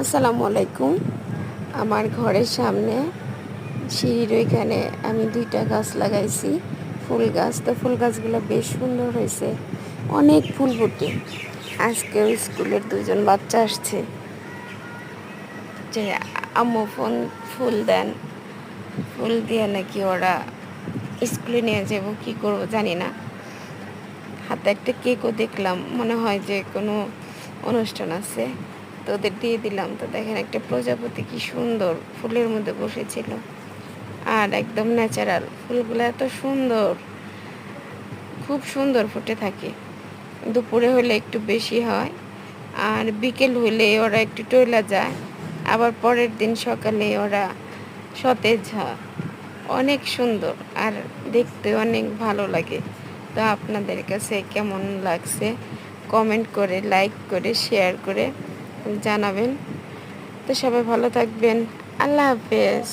আসসালামু আলাইকুম। আমার ঘরের সামনে সিঁড়ির ওইখানে আমি 2টা গাছ লাগাইছি, ফুল গাছ। তো ফুল গাছগুলো বেশ সুন্দর হয়েছে, অনেক ফুল ফুটে। আজকেও স্কুলের 2জন বাচ্চা আসছে যে আম্মু ফুল দেন, ফুল দিয়ে নাকি ওরা স্কুলে নিয়ে যাবো, কী করবো জানি না। হাতে একটা কেকও দেখলাম, মনে হয় যে কোনো অনুষ্ঠান আছে, তো ওদের দিয়ে দিলাম। তো দেখেন একটা প্রজাপতি কি সুন্দর ফুলের মধ্যে বসেছিল, আর একদম ন্যাচারাল ফুলগুলো, এত সুন্দর, খুব সুন্দর ফুটে থাকে। দুপুরে হলে একটু বেশি হয়, আর বিকেল হলে ওরা একটু টইলা যায়, আবার পরের দিন সকালে ওরা সতেজ হয়। অনেক সুন্দর আর দেখতে অনেক ভালো লাগে। তো আপনাদের কাছে কেমন লাগছে কমেন্ট করে, লাইক করে, শেয়ার করে জানাবেন। তো সবাই ভালো থাকবেন। আল্লাহ হাফেজ।